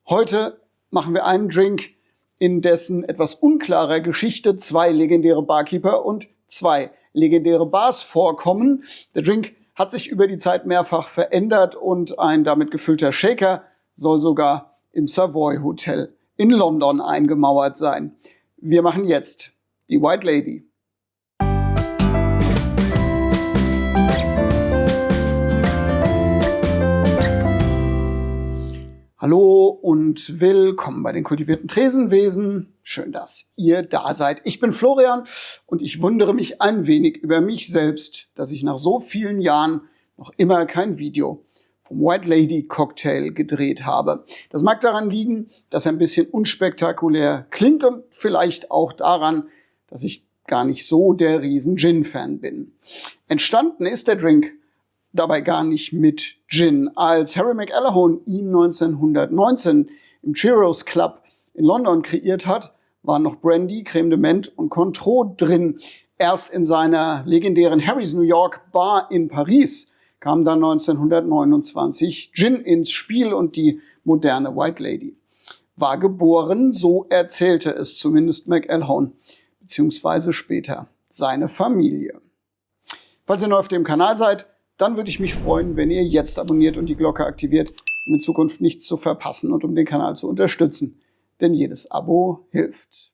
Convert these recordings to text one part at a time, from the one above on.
Heute machen wir einen Drink, in dessen etwas unklarer Geschichte 2 legendäre Barkeeper und 2 legendäre Bars vorkommen. Der Drink hat sich über die Zeit mehrfach verändert und ein damit gefüllter Shaker soll sogar im Savoy Hotel in London eingemauert sein. Wir machen jetzt die White Lady. Hallo und willkommen bei den kultivierten Tresenwesen. Schön, dass ihr da seid. Ich bin Florian und ich wundere mich ein wenig über mich selbst, dass ich nach so vielen Jahren noch immer kein Video vom White Lady Cocktail gedreht habe. Das mag daran liegen, dass er ein bisschen unspektakulär klingt und vielleicht auch daran, dass ich gar nicht so der Riesen-Gin-Fan bin. Entstanden ist der Drink dabei gar nicht mit Gin. Als Harry McElhone ihn 1919 im Cheeros Club in London kreiert hat, waren noch Brandy, Crème de Menthe und Cointreau drin. Erst in seiner legendären Harry's New York Bar in Paris kam dann 1929 Gin ins Spiel und die moderne White Lady war geboren, so erzählte es zumindest McElhone, beziehungsweise später seine Familie. Falls ihr neu auf dem Kanal seid, dann würde ich mich freuen, wenn ihr jetzt abonniert und die Glocke aktiviert, um in Zukunft nichts zu verpassen und um den Kanal zu unterstützen. Denn jedes Abo hilft.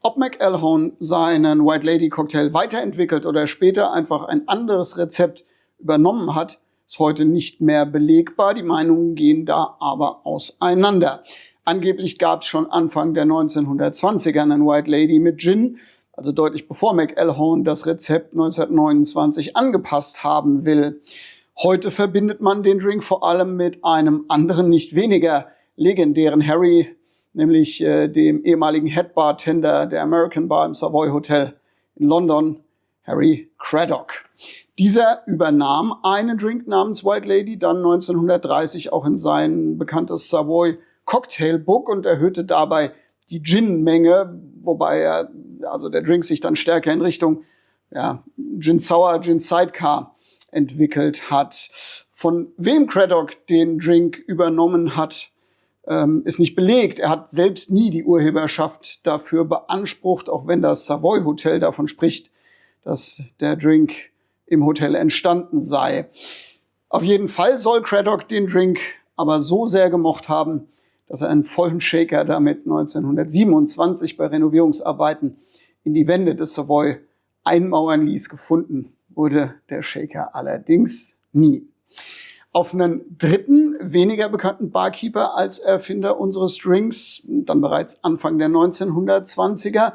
Ob McElhone seinen White Lady Cocktail weiterentwickelt oder später einfach ein anderes Rezept übernommen hat, ist heute nicht mehr belegbar. Die Meinungen gehen da aber auseinander. Angeblich gab es schon Anfang der 1920er einen White Lady mit Gin, also deutlich bevor McElhone das Rezept 1929 angepasst haben will. Heute verbindet man den Drink vor allem mit einem anderen, nicht weniger legendären Harry, nämlich dem ehemaligen Head-Bartender der American Bar im Savoy Hotel in London, Harry Craddock. Dieser übernahm einen Drink namens White Lady dann 1930 auch in sein bekanntes Savoy Cocktail Book und erhöhte dabei die Gin-Menge, wobei der Drink sich dann stärker in Richtung Gin Sour, Gin Sidecar entwickelt hat. Von wem Craddock den Drink übernommen hat, ist nicht belegt. Er hat selbst nie die Urheberschaft dafür beansprucht, auch wenn das Savoy Hotel davon spricht, dass der Drink im Hotel entstanden sei. Auf jeden Fall soll Craddock den Drink aber so sehr gemocht haben, dass er einen vollen Shaker damit 1927 bei Renovierungsarbeiten in die Wände des Savoy einmauern ließ. Gefunden wurde der Shaker allerdings nie. Auf einen dritten, weniger bekannten Barkeeper als Erfinder unseres Drinks, dann bereits Anfang der 1920er,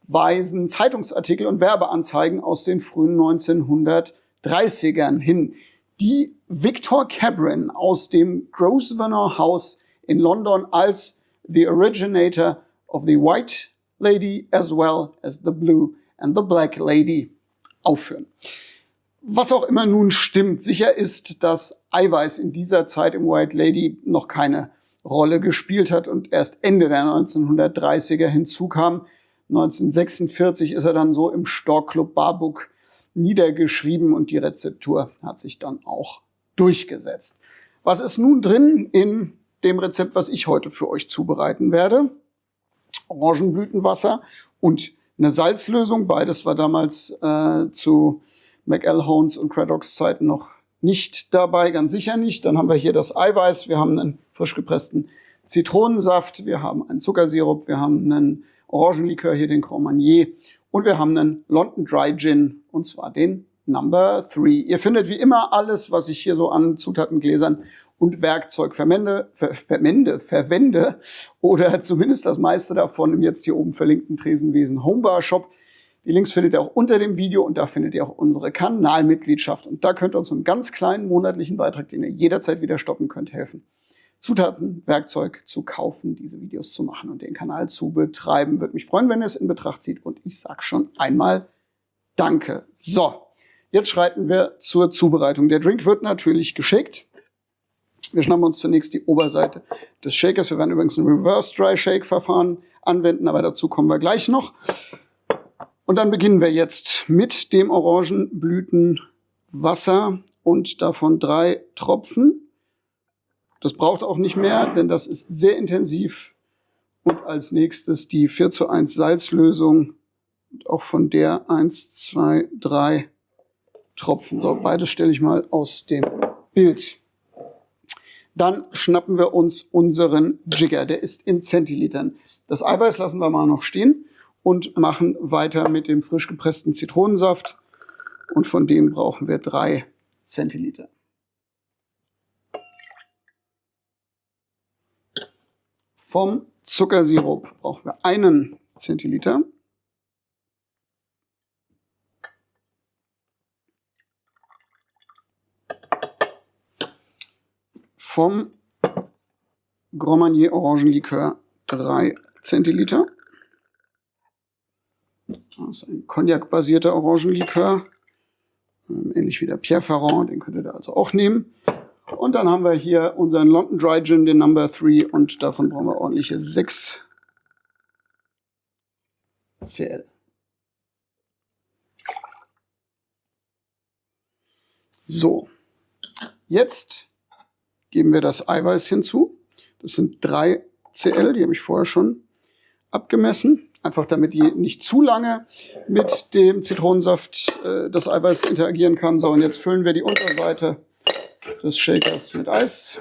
weisen Zeitungsartikel und Werbeanzeigen aus den frühen 1930ern hin. Die Victor Cabrin aus dem Grosvenor House in London als the originator of the White Lady as well as the Blue and the Black Lady aufführen. Was auch immer nun stimmt, sicher ist, dass Eiweiß in dieser Zeit im White Lady noch keine Rolle gespielt hat und erst Ende der 1930er hinzukam. 1946 ist er dann so im Stork Club Barbook niedergeschrieben und die Rezeptur hat sich dann auch durchgesetzt. Was ist nun drin in dem Rezept, was ich heute für euch zubereiten werde? Orangenblütenwasser und eine Salzlösung. Beides war damals zu McElhones und Craddocks Zeiten noch nicht dabei, ganz sicher nicht. Dann haben wir hier das Eiweiß, wir haben einen frisch gepressten Zitronensaft, wir haben einen Zuckersirup, wir haben einen Orangenlikör, hier den Grand Marnier und wir haben einen London Dry Gin, und zwar den Number 3. Ihr findet wie immer alles, was ich hier so an Zutaten, Gläsern und Werkzeug verwende oder zumindest das meiste davon im jetzt hier oben verlinkten Tresenwesen Homebar Shop. Die Links findet ihr auch unter dem Video und da findet ihr auch unsere Kanalmitgliedschaft. Und da könnt ihr uns mit einem ganz kleinen monatlichen Beitrag, den ihr jederzeit wieder stoppen könnt, helfen. Zutaten, Werkzeug zu kaufen, diese Videos zu machen und den Kanal zu betreiben. Würde mich freuen, wenn ihr es in Betracht zieht. Und ich sage schon einmal Danke. So, jetzt schreiten wir zur Zubereitung. Der Drink wird natürlich geschickt. Wir schnappen uns zunächst die Oberseite des Shakers. Wir werden übrigens ein Reverse Dry Shake Verfahren anwenden, aber dazu kommen wir gleich noch. Und dann beginnen wir jetzt mit dem Orangenblütenwasser und davon 3 Tropfen. Das braucht auch nicht mehr, denn das ist sehr intensiv. Und als nächstes die 4:1 Salzlösung. Und auch von der 1, 2, 3 Tropfen. So, beides stelle ich mal aus dem Bild. Dann schnappen wir uns unseren Jigger. Der ist in Zentilitern. Das Eiweiß lassen wir mal noch stehen und machen weiter mit dem frisch gepressten Zitronensaft. Und von dem brauchen wir 3 Zentiliter. Vom Zuckersirup brauchen wir 1 Zentiliter. Vom Grand Marnier Orangenlikör 3 Zentiliter. Das ist ein Cognac-basierter Orangenlikör, ähnlich wie der Pierre Ferrand, den könnt ihr da also auch nehmen. Und dann haben wir hier unseren London Dry Gin, den Number 3, und davon brauchen wir ordentliche 6 Cl. So, jetzt geben wir das Eiweiß hinzu. Das sind 3 Cl, die habe ich vorher schon abgemessen. Einfach damit die nicht zu lange mit dem Zitronensaft das Eiweiß interagieren kann. So, und jetzt füllen wir die Unterseite des Shakers mit Eis.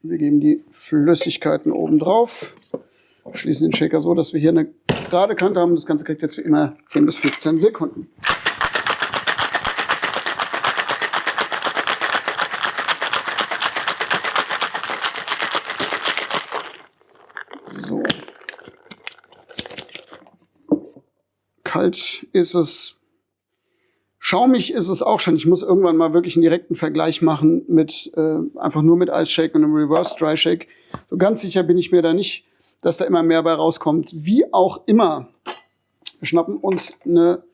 Wir geben die Flüssigkeiten oben drauf, schließen den Shaker so, dass wir hier eine gerade Kante haben. Das Ganze kriegt jetzt wie immer 10 bis 15 Sekunden. So. Kalt ist es. Schaumig ist es auch schon. Ich muss irgendwann mal wirklich einen direkten Vergleich machen mit einfach nur mit Eisshake und einem Reverse Dry Shake. So ganz sicher bin ich mir da nicht, dass da immer mehr bei rauskommt. Wie auch immer. Wir schnappen uns eine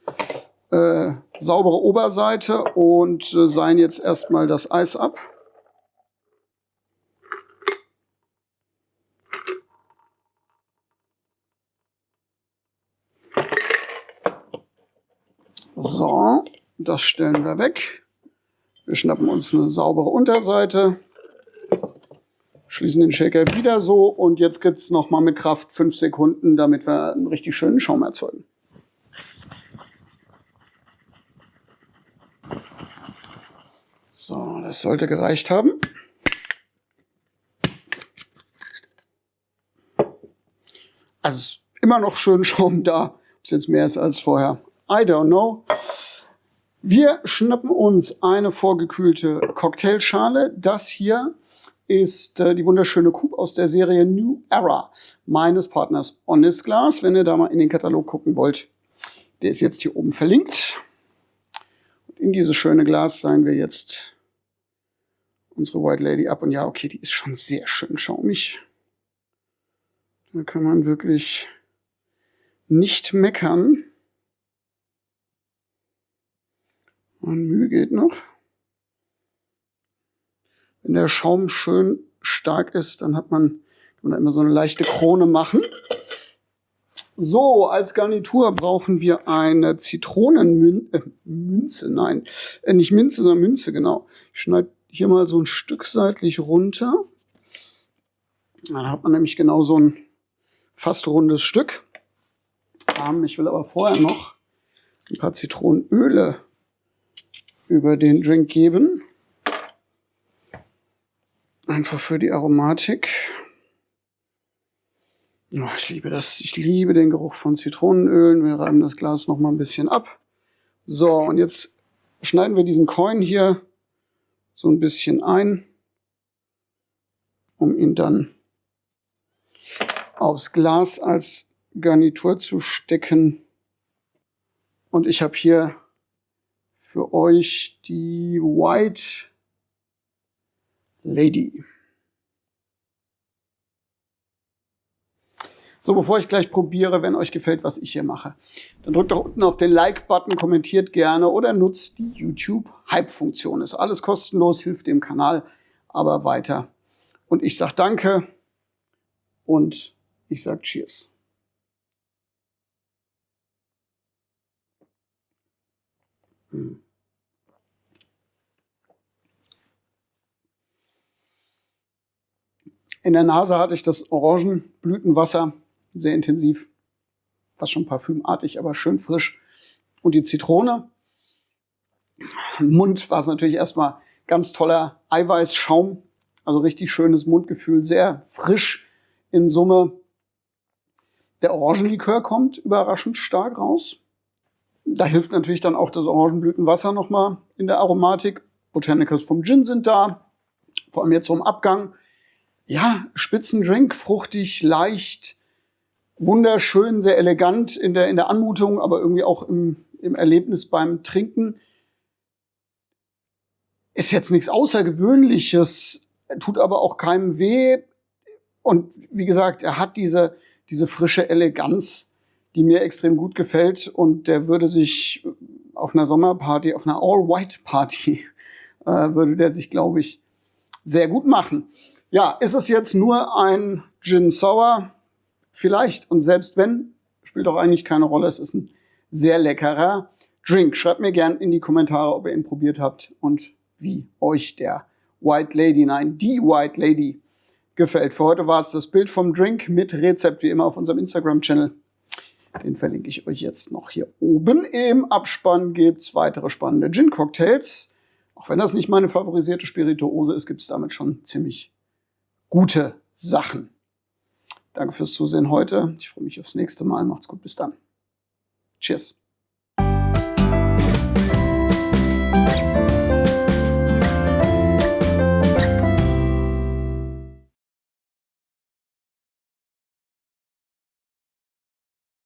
saubere Oberseite und seihen jetzt erstmal das Eis ab. So, das stellen wir weg. Wir schnappen uns eine saubere Unterseite, schließen den Shaker wieder so und jetzt gibt es nochmal mit Kraft 5 Sekunden, damit wir einen richtig schönen Schaum erzeugen. So, das sollte gereicht haben. Also es ist immer noch schön Schaum da, ob es jetzt mehr ist als vorher. I don't know. Wir schnappen uns eine vorgekühlte Cocktailschale. Das hier ist die wunderschöne Coupe aus der Serie New Era meines Partners Honest Glass. Wenn ihr da mal in den Katalog gucken wollt, der ist jetzt hier oben verlinkt. Und in dieses schöne Glas seihen wir jetzt unsere White Lady ab. Und ja, okay, die ist schon sehr schön schaumig. Da kann man wirklich nicht meckern. Und Mühe geht noch. Wenn der Schaum schön stark ist, dann kann man da immer so eine leichte Krone machen. So, als Garnitur brauchen wir eine Zitronenmünze. Nein, nicht Minze, sondern Münze, genau. Ich schneide hier mal so ein Stück seitlich runter. Dann hat man nämlich genau so ein fast rundes Stück. Ich will aber vorher noch ein paar Zitronenöle über den Drink geben. Einfach für die Aromatik. Oh, ich liebe das. Ich liebe den Geruch von Zitronenölen. Wir reiben das Glas noch mal ein bisschen ab. So, und jetzt schneiden wir diesen Coin hier so ein bisschen ein, um ihn dann aufs Glas als Garnitur zu stecken. Und ich habe hier für euch die White Lady. So, bevor ich gleich probiere, wenn euch gefällt, was ich hier mache, dann drückt doch unten auf den Like-Button, kommentiert gerne oder nutzt die YouTube-Hype-Funktion. Ist alles kostenlos, hilft dem Kanal aber weiter. Und ich sage Danke und ich sage Cheers. In der Nase hatte ich das Orangenblütenwasser sehr intensiv, fast schon parfümartig, aber schön frisch. Und die Zitrone. Im Mund war es natürlich erstmal ganz toller Eiweißschaum, also richtig schönes Mundgefühl, sehr frisch in Summe. Der Orangenlikör kommt überraschend stark raus. Da hilft natürlich dann auch das Orangenblütenwasser nochmal in der Aromatik. Botanicals vom Gin sind da, vor allem jetzt so im Abgang. Ja, Spitzendrink, fruchtig, leicht, wunderschön, sehr elegant in der Anmutung, aber irgendwie auch im Erlebnis beim Trinken. Ist jetzt nichts Außergewöhnliches, tut aber auch keinem weh. Und wie gesagt, er hat diese frische Eleganz, die mir extrem gut gefällt. Und der würde sich auf einer Sommerparty, auf einer All-White-Party, würde der sich, glaube ich, sehr gut machen. Ja, ist es jetzt nur ein Gin Sour? Vielleicht. Und selbst wenn, spielt auch eigentlich keine Rolle. Es ist ein sehr leckerer Drink. Schreibt mir gern in die Kommentare, ob ihr ihn probiert habt und wie euch der White Lady, nein, die White Lady gefällt. Für heute war es das Bild vom Drink mit Rezept, wie immer auf unserem Instagram-Channel. Den verlinke ich euch jetzt noch hier oben. Im Abspann gibt es weitere spannende Gin-Cocktails. Auch wenn das nicht meine favorisierte Spirituose ist, gibt es damit schon ziemlich gute Sachen. Danke fürs Zusehen heute. Ich freue mich aufs nächste Mal. Macht's gut, bis dann. Cheers.